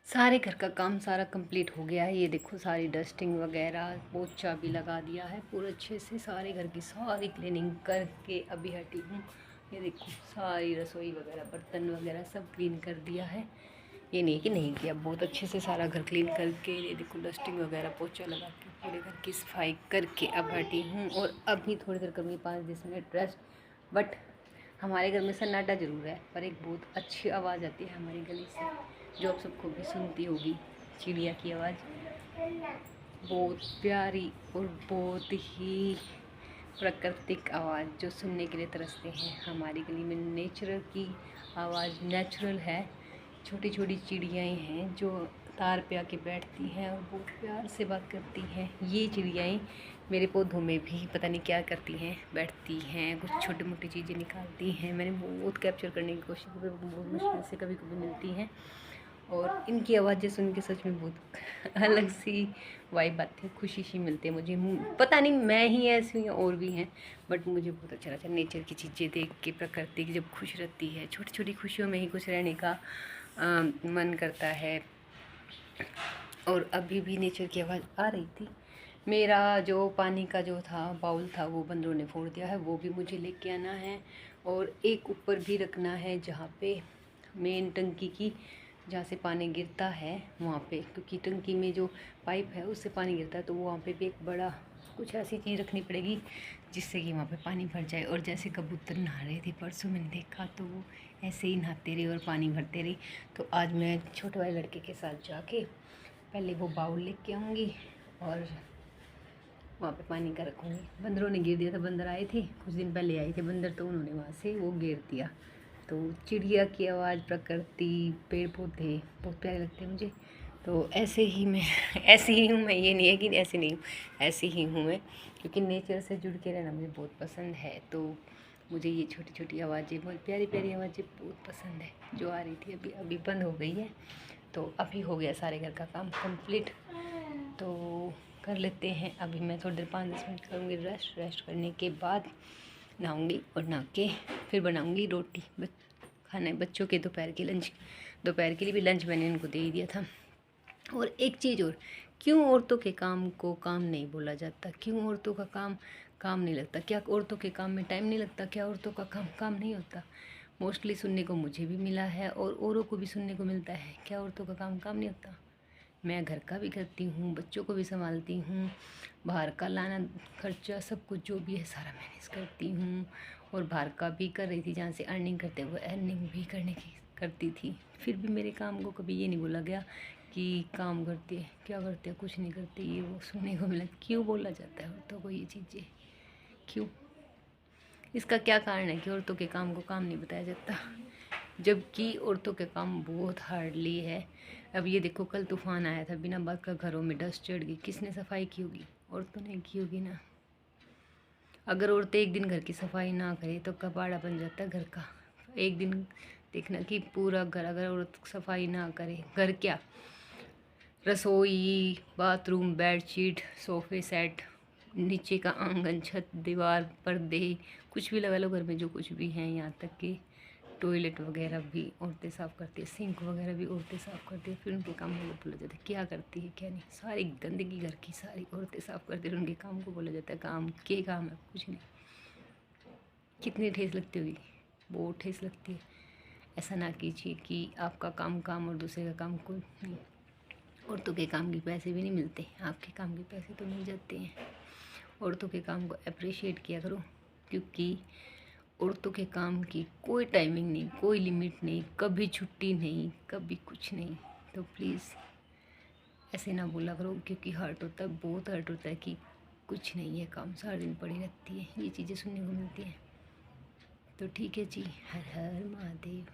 सारे घर का काम सारा कंप्लीट हो गया है। ये देखो सारी डस्टिंग वगैरह पोछा भी लगा दिया है पूरा अच्छे से। सारे घर की सारी क्लीनिंग करके अभी हटी हूँ। ये देखो सारी रसोई वगैरह बर्तन वगैरह सब क्लीन कर दिया है। ये नहीं कि नहीं किया, बहुत अच्छे से सारा घर क्लीन करके ये देखो डस्टिंग वगैरह पोछा लगा के पूरे घर की सफाई करके अब हटी हूँ। और अभी थोड़ी देर करूँगी 5-10 मिनट रेस्ट। बट हमारे घर में सन्नाटा ज़रूर है, पर एक बहुत अच्छी आवाज़ आती है हमारी गली से, जो आप सबको भी सुनती होगी। चिड़िया की आवाज़ बहुत प्यारी और बहुत ही प्राकृतिक आवाज़, जो सुनने के लिए तरसते हैं। हमारी गली में नेचर की आवाज़ नेचुरल है। छोटी छोटी चिड़ियाएँ हैं जो तार पे आके बैठती हैं और बहुत प्यार से बात करती हैं। ये चिड़ियाएँ मेरे पौधों में भी पता नहीं क्या करती हैं, बैठती हैं, कुछ छोटी मोटी चीज़ें निकालती हैं। मैंने बहुत कैप्चर करने की कोशिश की, बहुत मुश्किल से कभी कभी मिलती हैं। और इनकी आवाज़ें सुन के सच में बहुत अलग सी वाइब आती है, खुशी सी मिलती है मुझे। पता नहीं मैं ही ऐसी हूँ या और भी हैं, बट मुझे बहुत अच्छा लगता है नेचर की चीज़ें देख के। प्रकृति की जब खुश रहती है, छोटी छोटी खुशियों में ही खुश रहने का मन करता है। और अभी भी नेचर की आवाज़ आ रही थी। मेरा जो पानी का जो था बाउल था वो बंदरों ने फोड़ दिया है, वो भी मुझे लेके आना है। और एक ऊपर भी रखना है जहाँ पे मेन टंकी की, जहाँ से पानी गिरता है वहाँ पे, क्योंकि टंकी में जो पाइप है उससे पानी गिरता है, तो वहाँ पे भी एक बड़ा कुछ ऐसी चीज़ रखनी पड़ेगी जिससे कि वहाँ पे पानी भर जाए। और जैसे कबूतर नहा रहे थे परसों मैंने देखा, तो वो ऐसे ही नहाते रहे और पानी भरते रहे। तो आज मैं छोटे वाले लड़के के साथ जाके पहले वो बाउल लेके आऊँगी और वहाँ पे पानी का रखूँगी। बंदरों ने गिर दिया था, बंदर आए थे कुछ दिन पहले आए थे बंदर, तो उन्होंने वहाँ से वो गिर दिया। तो चिड़िया की आवाज़, प्रकृति, पेड़ पौधे बहुत प्यारे लगते हैं मुझे। तो ऐसे ही मैं ऐसी ही हूँ मैं, ये नहीं है कि ऐसे नहीं हूँ, ऐसी ही हूँ मैं, क्योंकि नेचर से जुड़ के रहना मुझे बहुत पसंद है। तो मुझे ये छोटी छोटी आवाज़ें, बहुत प्यारी प्यारी आवाज़ें बहुत पसंद है। जो आ रही थी अभी अभी बंद हो गई है। तो अभी हो गया सारे घर का काम कंप्लीट, तो कर लेते हैं। अभी मैं थोड़ी देर 5-10 मिनट करूँगी रेस्ट करने के बाद नहाऊँगी और नहा के फिर बनाऊँगी रोटी। खाना है बच्चों के दोपहर के लंच, दोपहर के लिए भी लंच मैंने इनको दे ही दिया था। और एक चीज़ और, क्यों औरतों के काम को काम नहीं बोला जाता? क्यों औरतों का काम काम नहीं लगता? क्या औरतों के काम में टाइम नहीं लगता? क्या औरतों का काम काम नहीं होता? मोस्टली सुनने को मुझे भी मिला है और औरों को भी सुनने को मिलता है, क्या औरतों का काम काम नहीं होता? मैं घर का भी करती हूँ, बच्चों को भी संभालती हूँ, बाहर का लाना खर्चा सब कुछ जो भी है सारा मैनेज करती हूँ। और बाहर का भी कर रही थी, जहाँ से अर्निंग करते हुए अर्निंग भी करती थी। फिर भी मेरे काम को कभी ये नहीं बोला गया कि काम करती है, क्या करते हैं, कुछ नहीं करते, ये वो सुनने को मिला। क्यों बोला जाता है औरतों को ये चीज़ें, क्यों? इसका क्या कारण है कि औरतों के काम को काम नहीं बताया जाता, जबकि औरतों के काम बहुत हार्डली है। अब ये देखो कल तूफान आया था, बिना बात का घरों में डस्ट चढ़ गई, किसने सफाई की होगी? औरतों ने की होगी ना। अगर औरतें एक दिन घर की सफाई ना करें तो कबाड़ा बन जाता है घर का। एक दिन देखना कि पूरा घर अगर औरत सफाई ना करे, घर क्या, रसोई, बाथरूम, बेडशीट, सोफे सेट, नीचे का आंगन, छत, दीवार, पर्दे, कुछ भी लगा लो घर में जो कुछ भी हैं, यहाँ तक कि टॉयलेट वगैरह भी औरतें साफ़ करती है, सिंक वगैरह भी औरतें साफ़ करती है। फिर उनके काम को बोला जाता है क्या करती है क्या नहीं, सारी गंदगी घर की सारी औरतें साफ़ करती है, उनके काम को बोला जाता है काम के काम है, कुछ नहीं। कितनी ठेस लगती होगी, बहुत ठेस लगती है। ऐसा ना कीजिए कि आपका काम काम और दूसरे का काम कोई नहीं। औरतों के काम के पैसे भी नहीं मिलते, आपके काम के पैसे तो मिल जाते हैं। औरतों के काम को अप्रिशिएट किया करो, क्योंकि औरतों के काम की कोई टाइमिंग नहीं, कोई लिमिट नहीं, कभी छुट्टी नहीं, कभी कुछ नहीं। तो प्लीज़ ऐसे ना बोला करो, क्योंकि हर्ट होता है, बहुत हर्ट होता है कि कुछ नहीं है, काम सारा दिन पड़ी रहती है, ये चीज़ें सुनने को मिलती हैं। तो ठीक है जी, हर हर महादेव।